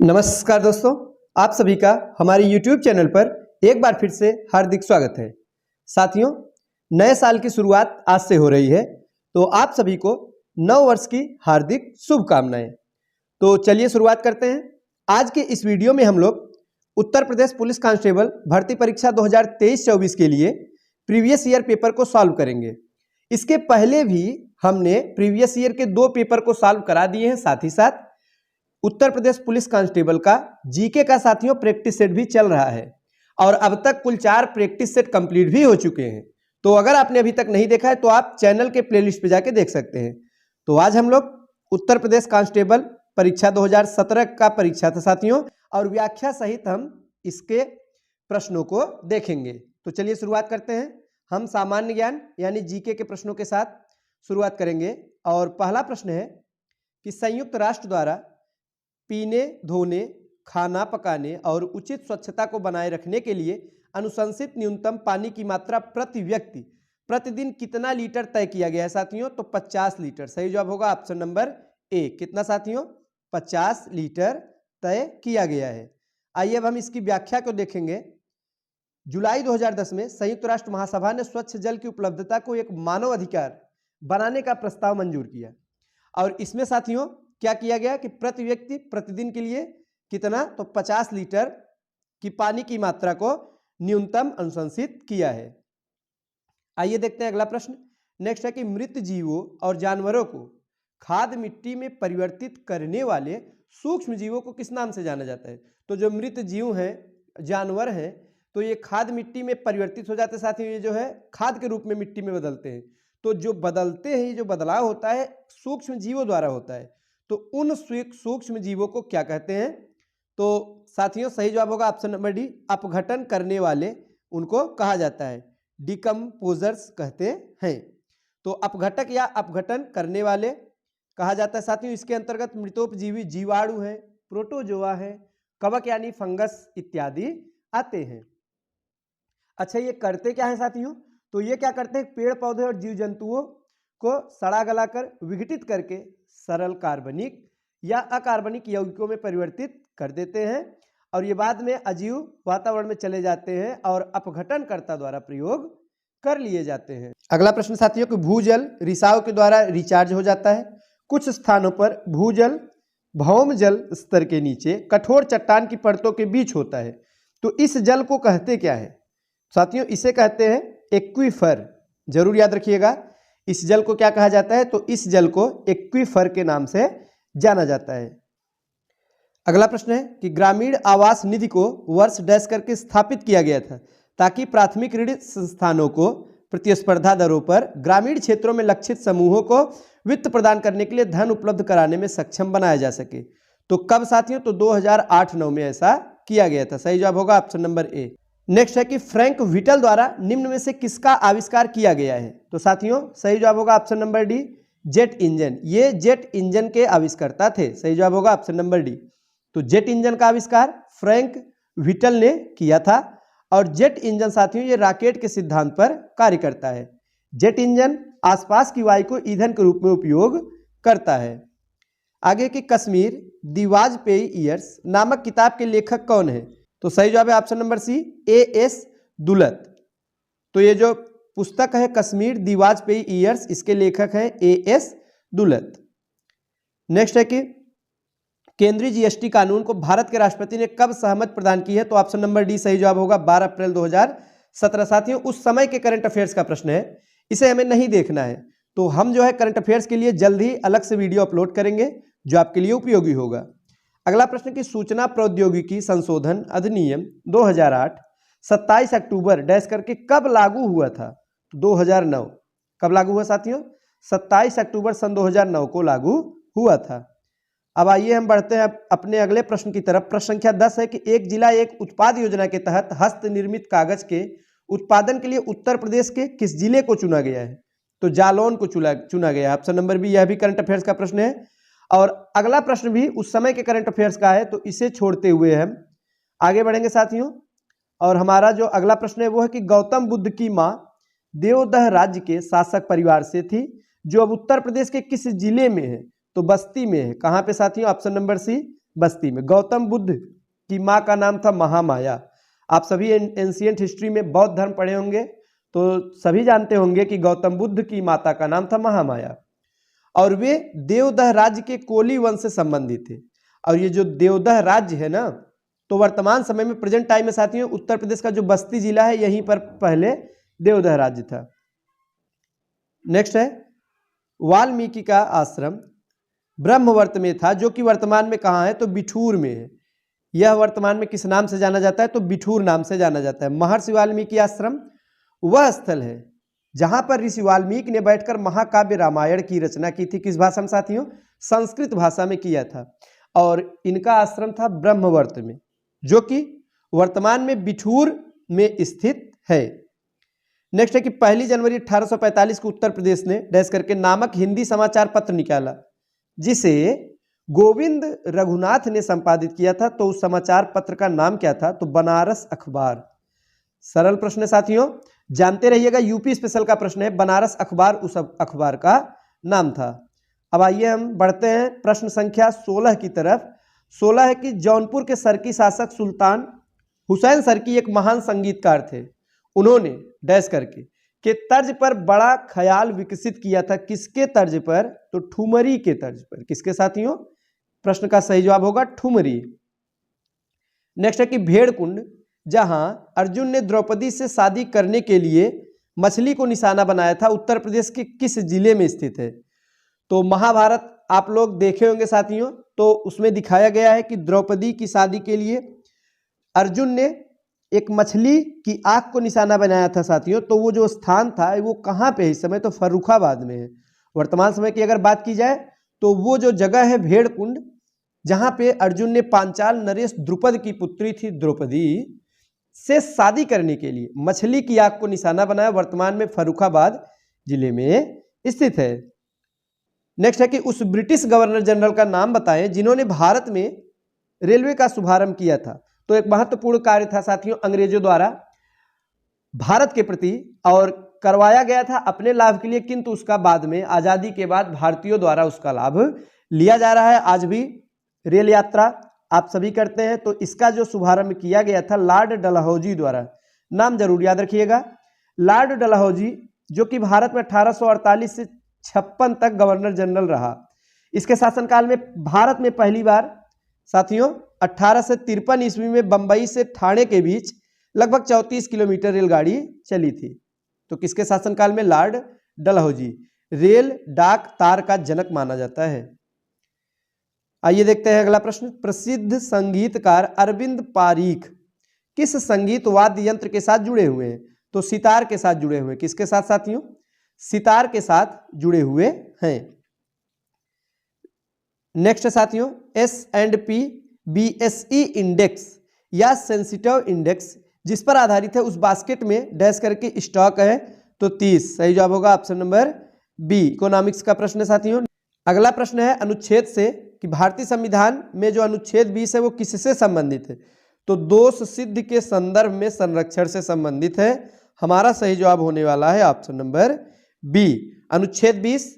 नमस्कार दोस्तों, आप सभी का हमारे YouTube चैनल पर एक बार फिर से हार्दिक स्वागत है। साथियों, नए साल की शुरुआत आज से हो रही है, तो आप सभी को नव वर्ष की हार्दिक शुभकामनाएं। तो चलिए शुरुआत करते हैं। आज के इस वीडियो में हम लोग उत्तर प्रदेश पुलिस कांस्टेबल भर्ती परीक्षा 2023-24 के लिए प्रीवियस ईयर पेपर को सॉल्व करेंगे। इसके पहले भी हमने प्रीवियस ईयर के 2 पेपर को सॉल्व करा दिए हैं। साथ ही साथ उत्तर प्रदेश पुलिस कांस्टेबल का जीके का साथियों प्रैक्टिस सेट भी चल रहा है और अब तक कुल 4 प्रैक्टिस सेट कंप्लीट भी हो चुके हैं। तो अगर आपने अभी तक नहीं देखा है तो आप चैनल के प्लेलिस्ट पे जाके देख सकते हैं। तो आज हम लोग उत्तर प्रदेश कांस्टेबल परीक्षा 2017 का परीक्षा था साथियों, और व्याख्या सहित हम इसके प्रश्नों को देखेंगे। तो चलिए शुरुआत करते हैं। हम सामान्य ज्ञान यानी जीके के प्रश्नों के साथ शुरुआत करेंगे और पहला प्रश्न है कि संयुक्त राष्ट्र द्वारा पीने, धोने, खाना पकाने और उचित स्वच्छता को बनाए रखने के लिए अनुशंसित न्यूनतम पानी की मात्रा प्रति व्यक्ति प्रतिदिन कितना लीटर तय किया गया है साथियों? तो 50 लीटर। सही जवाब होगा ऑप्शन नंबर ए। कितना साथियों? 50 लीटर तय किया गया है। आइए अब हम इसकी व्याख्या को देखेंगे। जुलाई 2010 में संयुक्त राष्ट्र महासभा ने स्वच्छ जल की उपलब्धता को एक मानव अधिकार बनाने का प्रस्ताव मंजूर किया और इसमें साथियों क्या किया गया कि प्रति व्यक्ति प्रतिदिन के लिए कितना? तो 50 लीटर की पानी की मात्रा को न्यूनतम अनुशंसित किया है। आइए देखते हैं अगला प्रश्न। नेक्स्ट है कि मृत जीवों और जानवरों को खाद मिट्टी में परिवर्तित करने वाले सूक्ष्म जीवों को किस नाम से जाना जाता है? तो जो मृत जीव हैं, जानवर हैं, तो ये खाद मिट्टी में परिवर्तित हो जाते हैं साथियों। ये जो है खाद के रूप में मिट्टी में बदलते हैं। तो जो बदलते हैं, ये जो बदलाव होता है सूक्ष्म जीवों द्वारा होता है। तो उन सूक्ष्म जीवों को क्या कहते हैं? तो साथियों सही जवाब होगा ऑप्शन नंबर डी। अपघटन करने वाले उनको कहा जाता है, डिकम्पोजर्स कहते हैं। तो अपघटक या अपघटन करने वाले कहा जाता है साथियों। इसके अंतर्गत मृतोपजीवी जीवाणु है, प्रोटोजोआ है, कवक यानी फंगस इत्यादि आते हैं। अच्छा, ये करते क्या है साथियों? तो ये क्या करते हैं? पेड़ पौधे और जीव जंतुओं को सड़ा गलाकर विघटित करके सरल कार्बनिक या अकार्बनिक यौगिकों में परिवर्तित कर देते हैं और ये बाद में अजीव वातावरण में चले जाते हैं और अपघटनकर्ता द्वारा प्रयोग कर लिए जाते हैं। अगला प्रश्न साथियों कि भूजल रिसाव के द्वारा रिचार्ज हो जाता है। कुछ स्थानों पर भूजल भौम जल स्तर के नीचे कठोर चट्टान की परतों के बीच होता है। तो इस जल को कहते क्या है साथियों? इसे कहते हैं एक्वीफर। जरूर याद रखिएगा, इस जल को क्या कहा जाता है? तो इस जल को एक्वीफर के नाम से जाना जाता है। अगला प्रश्न है कि ग्रामीण आवास निधि को वर्ष डैश करके स्थापित किया गया था ताकि प्राथमिक ऋण संस्थानों को प्रतिस्पर्धा दरों पर ग्रामीण क्षेत्रों में लक्षित समूहों को वित्त प्रदान करने के लिए धन उपलब्ध कराने में सक्षम बनाया जा सके। तो कब साथियों? तो 2008-9 में ऐसा किया गया था। सही जवाब होगा ऑप्शन नंबर ए। नेक्स्ट है कि फ्रैंक व्हिटल द्वारा निम्न में से किसका आविष्कार किया गया है? तो साथियों सही जवाब होगा option number D, jet engine. ये जेट इंजन के आविष्कर्ता थे। सही जवाब होगा ऑप्शन नंबर डी। तो जेट इंजन का आविष्कार फ्रैंक व्हिटल ने किया था और जेट इंजन साथियों ये रॉकेट के सिद्धांत पर कार्य करता है। जेट इंजन आसपास की वायु को ईंधन के रूप में उपयोग करता है। आगे कि कश्मीर दी वाजपेयी ईयर्स नामक किताब के लेखक कौन है? तो सही जवाब है option number C, A S. Dulat. तो ये जो पुस्तक है कश्मीर दी वाजपेयी ईयर्स, इसके लेखक हैं ए.एस. दुलत। नेक्स्ट है कि केंद्रीय जीएसटी कानून को भारत के राष्ट्रपति ने कब सहमति प्रदान की है? तो ऑप्शन नंबर डी सही जवाब होगा 12 अप्रैल 2017। साथियों उस समय के करंट अफेयर्स का प्रश्न है, इसे हमें नहीं देखना है। तो हम जो है करंट अफेयर्स के लिए जल्द ही अलग से वीडियो अपलोड करेंगे जो आपके लिए उपयोगी होगा। अगला प्रश्न की सूचना प्रौद्योगिकी संशोधन अधिनियम 2008 27 अक्टूबर डैश करके कब लागू हुआ था? 2009। कब लागू हुआ साथियों? 27 अक्टूबर सन 2009 को लागू हुआ था। अब आइए हम बढ़ते हैं अपने अगले प्रश्न की तरफ। प्रश्न संख्या 10 है कि एक जिला एक उत्पाद योजना के तहत हस्त निर्मित कागज के उत्पादन के लिए उत्तर प्रदेश के किस जिले को चुना गया है? तो जालौन को चुना गया है। Option number B. यह भी करंट अफेयर्स का प्रश्न है और अगला प्रश्न भी उस समय के करंट अफेयर्स का है, तो इसे छोड़ते हुए हम आगे बढ़ेंगे साथियों। और हमारा जो अगला प्रश्न है वो है कि गौतम बुद्ध की मां देवदह राज्य के शासक परिवार से थी जो अब उत्तर प्रदेश के किस जिले में है? तो बस्ती में है। कहाँ पे साथियों? ऑप्शन नंबर सी, बस्ती में। गौतम बुद्ध की माँ का नाम था महामाया। आप सभी एंशिएंट हिस्ट्री में बौद्ध धर्म पढ़े होंगे तो सभी जानते होंगे कि गौतम बुद्ध की माता का नाम था महामाया और वे देवदह राज्य के कोली वंश से संबंधित थे। और ये जो देवदह राज्य है ना, तो वर्तमान समय में प्रेजेंट टाइम में साथियों उत्तर प्रदेश का जो बस्ती जिला है यहीं पर पहले देवदह राज्य था। नेक्स्ट है वाल्मीकि का आश्रम ब्रह्मवर्त में था, जो कि वर्तमान में कहाँ है तो बिठूर में है। यह वर्तमान में किस नाम से जाना जाता है तो बिठूर नाम से जाना जाता है। महर्षि वाल्मीकि आश्रम वह स्थल है जहां पर ऋषि वाल्मीकि ने बैठकर महाकाव्य रामायण की रचना की थी। किस भाषा में साथियों? संस्कृत भाषा में किया था। और इनका आश्रम था ब्रह्मवर्त में, जो कि वर्तमान में बिठूर में स्थित है। नेक्स्ट है कि 1 जनवरी 1845 को उत्तर प्रदेश ने डैश करके नामक हिंदी समाचार पत्र निकाला, जिसे गोविंद रघुनाथ ने संपादित किया था। तो उस समाचार पत्र का नाम क्या था तो बनारस अखबार। सरल प्रश्न है साथियों, जानते रहिएगा, यूपी स्पेशल का प्रश्न है। बनारस अखबार उस अखबार का नाम था। अब आइए हम बढ़ते हैं प्रश्न संख्या 16 की तरफ। 16 है कि जौनपुर के सरकी शासक सुल्तान हुसैन सरकी एक महान संगीतकार थे। उन्होंने डैश करके के तर्ज पर बड़ा ख्याल विकसित किया था। किसके तर्ज पर तो ठुमरी के तर्ज पर। किसके साथियों? प्रश्न का सही जवाब होगा ठुमरी। नेक्स्ट है कि भेड़कुंड, जहां अर्जुन ने द्रौपदी से शादी करने के लिए मछली को निशाना बनाया था, उत्तर प्रदेश के किस जिले में स्थित है? तो महाभारत आप लोग देखे होंगे साथियों, तो उसमें दिखाया गया है कि द्रौपदी की शादी के लिए अर्जुन ने एक मछली की आंख को निशाना बनाया था साथियों। तो वो जो स्थान था वो कहाँ पे है इस समय? तो फर्रुखाबाद में है। वर्तमान समय की अगर बात की जाए तो वो जो जगह है भेड़कुंड, जहां पे अर्जुन ने पांचाल नरेश द्रुपद की पुत्री थी द्रौपदी से शादी करने के लिए मछली की आंख को निशाना बनाया, वर्तमान में फर्रुखाबाद जिले में स्थित है। नेक्स्ट है कि उस ब्रिटिश गवर्नर जनरल का नाम बताएं जिन्होंने भारत में रेलवे का शुभारंभ किया था। तो एक महत्वपूर्ण कार्य था साथियों अंग्रेजों द्वारा भारत के प्रति, और करवाया गया था अपने लाभ के लिए, किंतु उसका बाद में आजादी के बाद भारतीयों द्वारा उसका लाभ लिया जा रहा है। आज भी रेल यात्रा आप सभी करते हैं। तो इसका जो शुभारंभ किया गया था लॉर्ड डलहौजी द्वारा, नाम जरूर याद रखिएगा, लॉर्ड डलहौजी, जो कि भारत में 1848 से 56 तक गवर्नर जनरल रहा। इसके शासनकाल में भारत में पहली बार साथियों 1853 ईस्वी में बंबई से ठाणे के बीच लगभग 34 किलोमीटर रेलगाड़ी चली थी। तो किसके शासनकाल में? लॉर्ड डलहौजी। रेल डाक तार का जनक माना जाता है। आइए देखते हैं अगला प्रश्न। प्रसिद्ध संगीतकार अरविंद पारीख किस संगीत वाद्य यंत्र के साथ जुड़े हुए हैं? तो सितार के साथ जुड़े हुए हैं। किसके साथ साथियों? सितार के साथ जुड़े हुए हैं। नेक्स्ट साथियों S&P BSE इंडेक्स या सेंसिटिव इंडेक्स जिस पर आधारित है उस बास्केट में डैश करके स्टॉक है। तो 30 सही जवाब होगा ऑप्शन नंबर बी। इकोनॉमिक्स का प्रश्न है साथियों। अगला प्रश्न है अनुच्छेद से कि भारतीय संविधान में जो अनुच्छेद 20 है वो किससे संबंधित है? तो दोष सिद्ध के संदर्भ में संरक्षण से संबंधित है। हमारा सही जवाब होने वाला है ऑप्शन नंबर बी। अनुच्छेद 20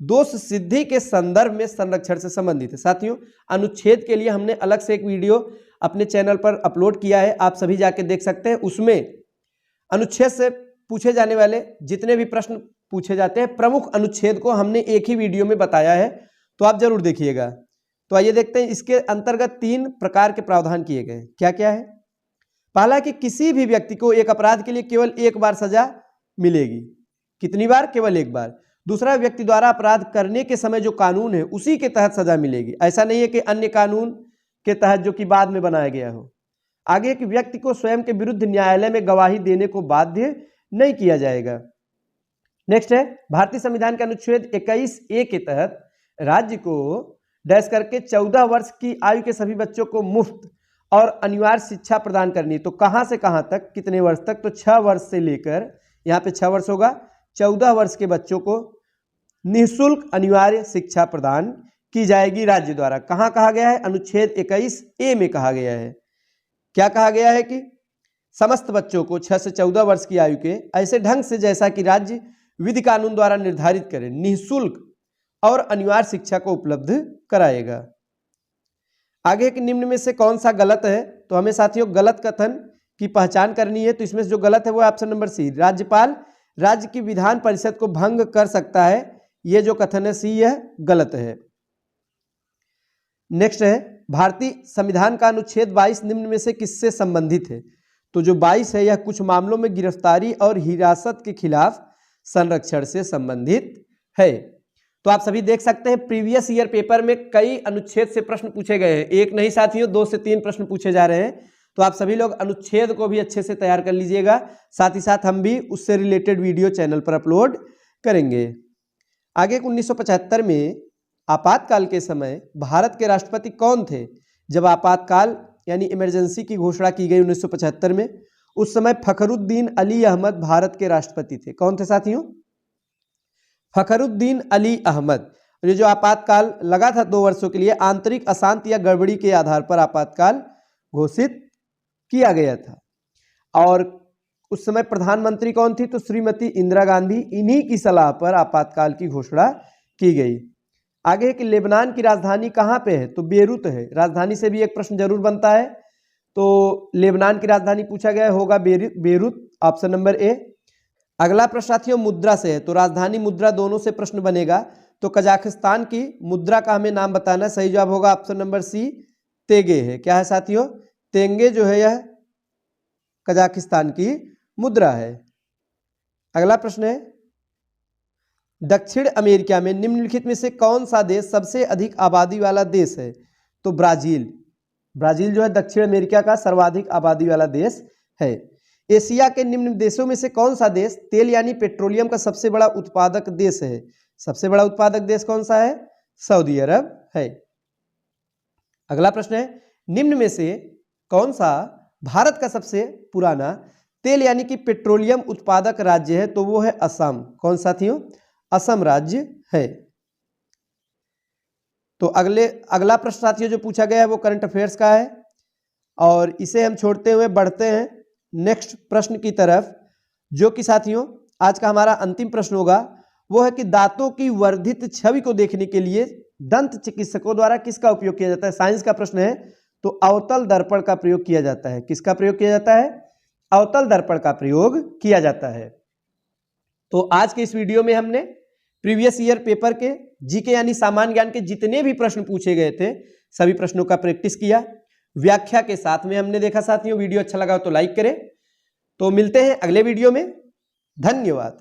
दोष सिद्धि के संदर्भ में संरक्षण से संबंधित है। साथियों अनुच्छेद के लिए हमने अलग से एक वीडियो अपने चैनल पर अपलोड किया है, आप सभी जाके देख सकते हैं। उसमें अनुच्छेद से पूछे जाने वाले जितने भी प्रश्न पूछे जाते हैं प्रमुख अनुच्छेद को हमने एक ही वीडियो में बताया है, तो आप जरूर देखिएगा। तो आइए देखते हैं इसके अंतर्गत 3 प्रकार के प्रावधान किए गए। क्या क्या है? पहला कि किसी भी व्यक्ति को एक अपराध के लिए केवल एक बार सजा मिलेगी। कितनी बार? केवल एक बार। दूसरा, व्यक्ति द्वारा अपराध करने के समय जो कानून है उसी के तहत सजा मिलेगी। ऐसा नहीं है कि अन्य कानून के तहत जो कि बाद में बनाया गया हो। आगे कि व्यक्ति को स्वयं के विरुद्ध न्यायालय में गवाही देने को बाध्य नहीं किया जाएगा। नेक्स्ट है भारतीय संविधान के अनुच्छेद 21A के तहत राज्य को डैश करके 14 वर्ष की आयु के सभी बच्चों को मुफ्त और अनिवार्य शिक्षा प्रदान करनी। तो कहां से कहां तक, कितने वर्ष तक? तो 6 वर्ष से लेकर, यहाँ पे 6 वर्ष होगा, 14 वर्ष के बच्चों को निःशुल्क अनिवार्य शिक्षा प्रदान की जाएगी राज्य द्वारा। कहां कहा गया है? अनुच्छेद 21A में कहा गया है। क्या कहा गया है कि समस्त बच्चों को 6 से 14 वर्ष की आयु के ऐसे ढंग से जैसा कि राज्य विधि कानून द्वारा निर्धारित करे निःशुल्क और अनिवार्य शिक्षा को उपलब्ध कराएगा। आगे के निम्न में से कौन सा गलत है, तो हमें साथियों गलत कथन की पहचान करनी है। तो इसमें से जो गलत है वो ऑप्शन नंबर सी, राज्यपाल राज्य की विधान परिषद को भंग कर सकता है, ये जो कथन है सी यह गलत है। नेक्स्ट है भारतीय संविधान का अनुच्छेद 22 निम्न में से किससे संबंधित है, तो जो 22 है यह कुछ मामलों में गिरफ्तारी और हिरासत के खिलाफ संरक्षण से संबंधित है। तो आप सभी देख सकते हैं प्रीवियस ईयर पेपर में कई अनुच्छेद से प्रश्न पूछे गए हैं, एक नहीं साथियों 2 से 3 प्रश्न पूछे जा रहे हैं। तो आप सभी लोग अनुच्छेद को भी अच्छे से तैयार कर लीजिएगा, साथ ही साथ हम भी उससे रिलेटेड वीडियो चैनल पर अपलोड करेंगे। आगे 1975 में आपातकाल के समय भारत के राष्ट्रपति कौन थे, जब आपातकाल यानी इमरजेंसी की घोषणा की गई 1975 में, उस समय फखरुद्दीन अली अहमद भारत के राष्ट्रपति थे। कौन थे साथियों? फखरुद्दीन अली अहमद। ये जो आपातकाल लगा था 2 वर्षों के लिए, आंतरिक अशांति या गड़बड़ी के आधार पर आपातकाल घोषित किया गया था। और उस समय प्रधानमंत्री कौन थी, तो श्रीमती इंदिरा गांधी। इन्हीं की सलाह पर आपातकाल की घोषणा की गई। आगे कि लेबनान की राजधानी कहाँ पे है, तो बेरूत है। राजधानी से भी एक प्रश्न जरूर बनता है, तो लेबनान की राजधानी पूछा गया होगा बेरूत, ऑप्शन नंबर ए। अगला प्रश्न साथियों मुद्रा से है, तो राजधानी मुद्रा दोनों से प्रश्न बनेगा। तो कजाकिस्तान की मुद्रा का हमें नाम बताना है, सही जवाब होगा ऑप्शन नंबर सी, तेगे है। क्या है साथियों? तेंगे जो है यह कजाकिस्तान की मुद्रा है। अगला प्रश्न है दक्षिण अमेरिका में निम्नलिखित में से कौन सा देश सबसे अधिक आबादी वाला देश है, तो ब्राजील। ब्राजील जो है दक्षिण अमेरिका का सर्वाधिक आबादी वाला देश है। एशिया के निम्न देशों में से कौन सा देश तेल यानी पेट्रोलियम का सबसे बड़ा उत्पादक देश है? सबसे बड़ा उत्पादक देश कौन सा है? सऊदी अरब है। अगला प्रश्न है निम्न में से कौन सा भारत का सबसे पुराना तेल यानी कि पेट्रोलियम उत्पादक राज्य है, तो वो है असम। कौन साथियों? असम राज्य है। तो अगला प्रश्न साथियों जो पूछा गया है वो करंट अफेयर्स का है, और इसे हम छोड़ते हुए बढ़ते हैं नेक्स्ट प्रश्न की तरफ, जो कि साथियों आज का हमारा अंतिम प्रश्न होगा। वो है कि दांतों की वर्धित छवि को देखने के लिए दंत चिकित्सकों द्वारा किसका उपयोग किया जाता है? साइंस का प्रश्न है, तो अवतल दर्पण का प्रयोग किया जाता है। किसका प्रयोग किया जाता है? अवतल दर्पण का प्रयोग किया जाता है। तो आज के इस वीडियो में हमने प्रीवियस ईयर पेपर के जीके यानी सामान्य ज्ञान के जितने भी प्रश्न पूछे गए थे सभी प्रश्नों का प्रैक्टिस किया, व्याख्या के साथ में हमने देखा। साथियों वीडियो अच्छा लगा तो लाइक करें। तो मिलते हैं अगले वीडियो में, धन्यवाद।